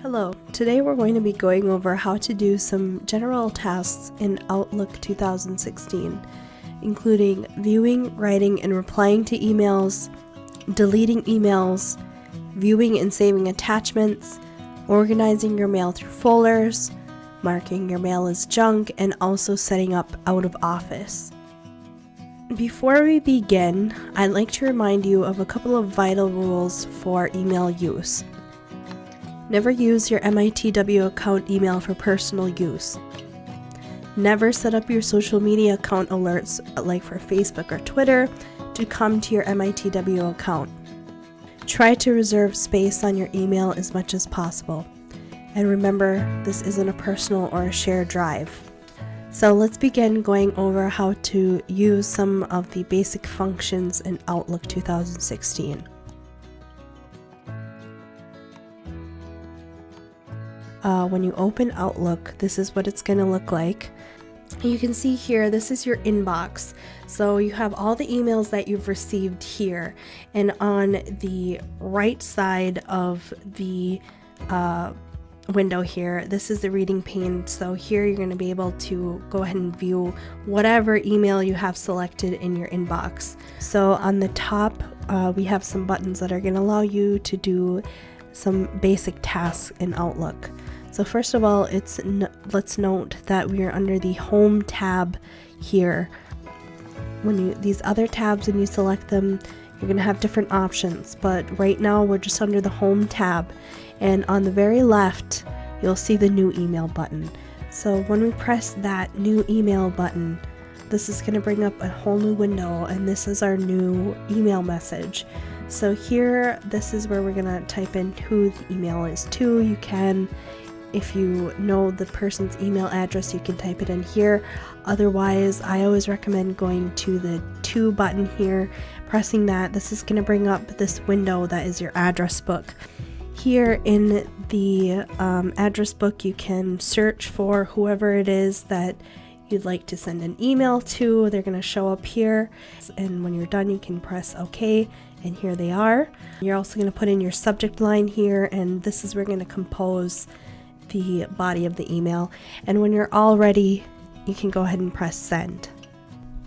Hello, today we're going to be going over how to do some general tasks in Outlook 2016, including viewing, writing, and replying to emails, deleting emails, viewing and saving attachments, organizing your mail through folders, marking your mail as junk, and also setting up Outofoffice. Before we begin, I'd like to remind you of a couple of vital rules for email use. Never use your MITW account email for personal use. Never set up your social media account alerts, like for Facebook or Twitter, to come to your MITW account. Try to reserve space on your email as much as possible. And remember, this isn't a personal or a shared drive. So let's begin going over how to use some of the basic functions in Outlook 2016. When you open Outlook, this is what it's going to look like. You can see here, this is your inbox. So you have all the emails that you've received here. And on the right side of the window here, this is the reading pane. So here you're going to be able to go ahead and view whatever email you have selected in your inbox. So on the top, we have some buttons that are going to allow you to do some basic tasks in Outlook. So first of all, let's note that we are under the Home tab here. These other tabs, when you select them, you're going to have different options, but right now we're just under the Home tab, and on the very left you'll see the New Email button. So when we press that New Email button, this is going to bring up a whole new window, and this is our new email message. So here, this is where we're going to type in who the email is to. You can, if you know the person's email address, you can type it in here. Otherwise, I always recommend going to the To button here, pressing that. This is going to bring up this window that is your address book. Here in the address book, you can search for whoever it is that you'd like to send an email to. They're going to show up here, and when you're done, you can press OK, and here they are. You're also going to put in your subject line here, and this is where we're going to compose the body of the email. And when you're all ready, you can go ahead and press send.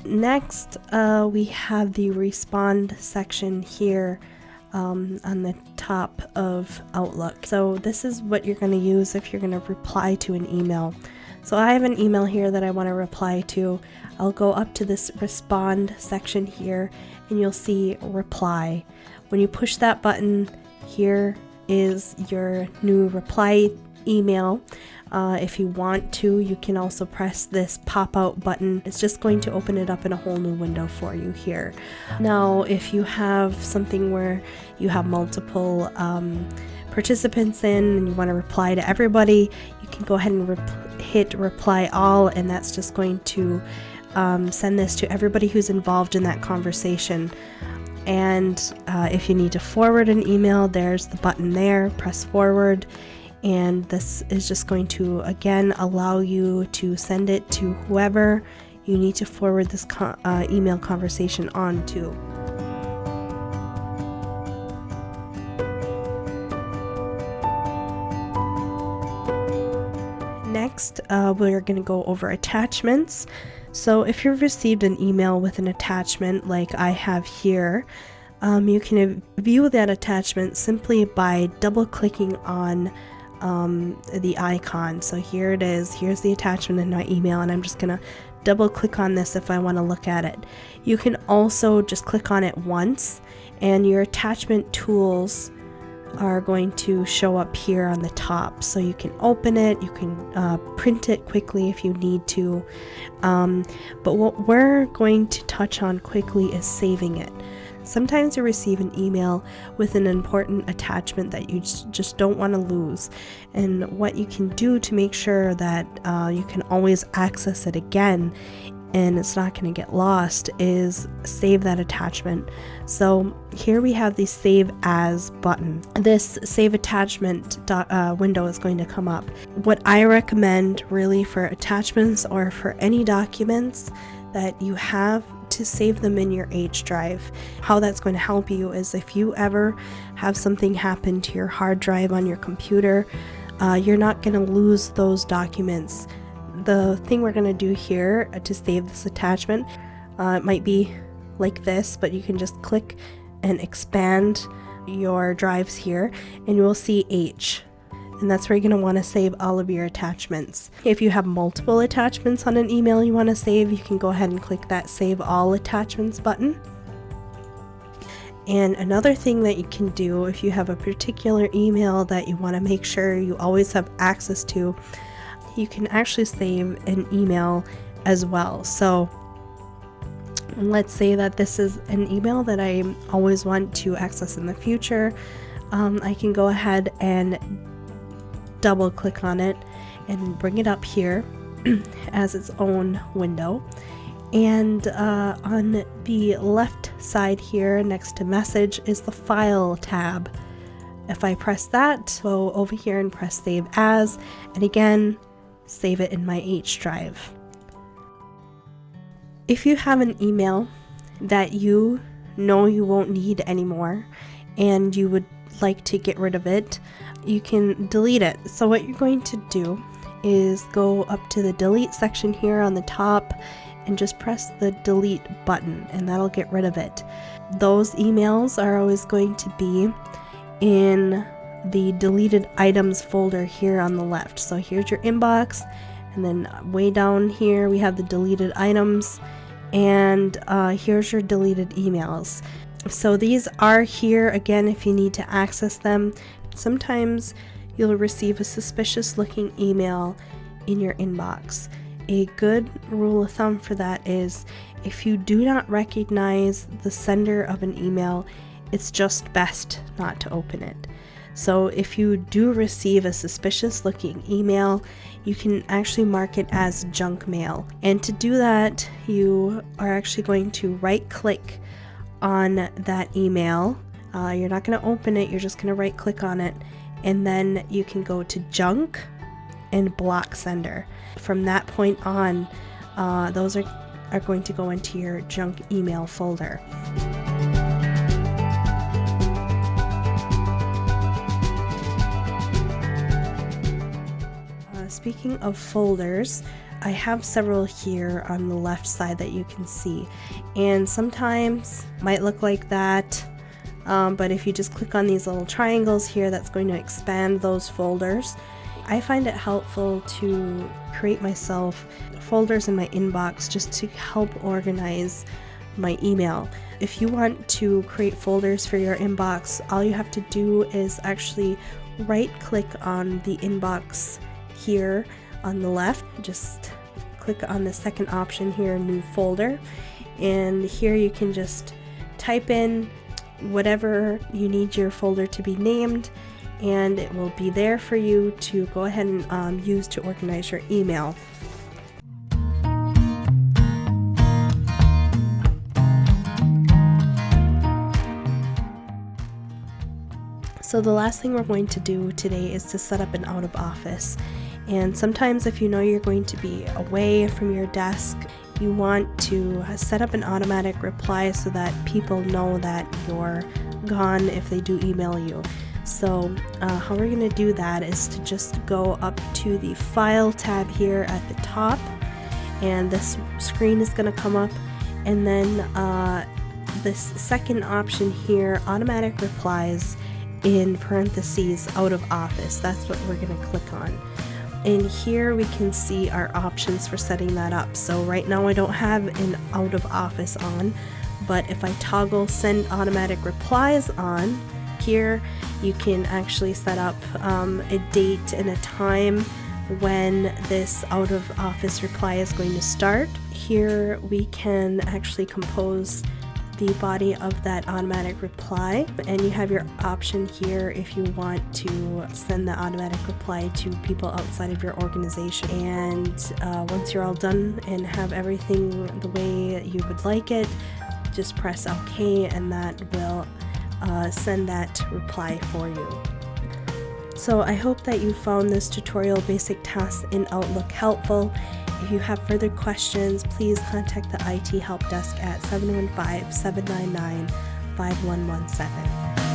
Next, we have the respond section here on the top of Outlook. So this is what you're going to use if you're going to reply to an email. So I have an email here that I want to reply to. I'll go up to this respond section here, and you'll see reply. When you push that button, here is your new reply email. If you want to, you can also press this pop-out button. It's just going to open it up in a whole new window for you here. Now, if you have something where you have multiple participants in and you want to reply to everybody, you can go ahead and hit reply all, and that's just going to send this to everybody who's involved in that conversation. And if you need to forward an email, there's the button there, press forward, and this is just going to again allow you to send it to whoever you need to forward this email conversation on to. Next, we're going to go over attachments. So if you've received an email with an attachment like I have here, you can view that attachment simply by double-clicking on the icon. So here it is. Here's the attachment in my email, and I'm just going to double-click on this if I want to look at it. You can also just click on it once, and your attachment tools are going to show up here on the top. So you can open it, you can print it quickly if you need to, but what we're going to touch on quickly is saving it. Sometimes you receive an email with an important attachment that you just don't want to lose, and what you can do to make sure that you can always access it again and it's not going to get lost is save that attachment. So here we have the Save As button. This Save Attachment window is going to come up. What I recommend really for attachments or for any documents that you have, to save them in your H drive. How that's going to help you is if you ever have something happen to your hard drive on your computer, you're not going to lose those documents. The thing we're going to do here to save this attachment, it might be like this, but you can just click and expand your drives here and you will see H. And that's where you're going to want to save all of your attachments. If you have multiple attachments on an email you want to save, you can go ahead and click that Save All Attachments button. And another thing that you can do if you have a particular email that you want to make sure you always have access to, you can actually save an email as well. So let's say that this is an email that I always want to access in the future. I can go ahead and double click on it and bring it up here as its own window. And on the left side here next to message is the file tab. If I press that, go over here and press save as, and again save it in my H drive. If you have an email that you know you won't need anymore and you would like to get rid of it, you can delete it. So what you're going to do is go up to the delete section here on the top and just press the delete button, and that'll get rid of it. Those emails are always going to be in the deleted items folder here on the left. So here's your inbox, and then way down here we have the deleted items, and here's your deleted emails. So these are here again if you need to access them. Sometimes you'll receive a suspicious looking email in your inbox. A good rule of thumb for that is if you do not recognize the sender of an email, it's just best not to open it. So if you do receive a suspicious looking email, you can actually mark it as junk mail. And to do that, you are actually going to right click on that email. You're not going to open it, you're just going to right click on it, and then you can go to junk and block sender. From that point on, those are going to go into your junk email folder. Speaking of folders, I have several here on the left side that you can see, and sometimes might look like that, but if you just click on these little triangles here, that's going to expand those folders. I find it helpful to create myself folders in my inbox just to help organize my email. If you want to create folders for your inbox, all you have to do is actually right click on the inbox here on the left, just click on the second option here, new folder, and here you can just type in whatever you need your folder to be named, and it will be there for you to go ahead and use to organize your email. So the last thing we're going to do today is to set up an out of office. And sometimes if you know you're going to be away from your desk, you want to set up an automatic reply so that people know that you're gone if they do email you. So how we're going to do that is to just go up to the File tab here at the top, and this screen is going to come up, and then this second option here, Automatic Replies, in parentheses, Out of Office. That's what we're going to click on. And here we can see our options for setting that up. So right now I don't have an Out of Office on, but if I toggle Send Automatic Replies on, here you can actually set up a date and a time when this out of office reply is going to start. Here we can actually compose the body of that automatic reply, and you have your option here if you want to send the automatic reply to people outside of your organization. And once you're all done and have everything the way you would like it, just press OK, and that will send that reply for you. So I hope that you found this tutorial basic tasks in Outlook helpful. If you have further questions, please contact the IT help desk at 715-799-5117.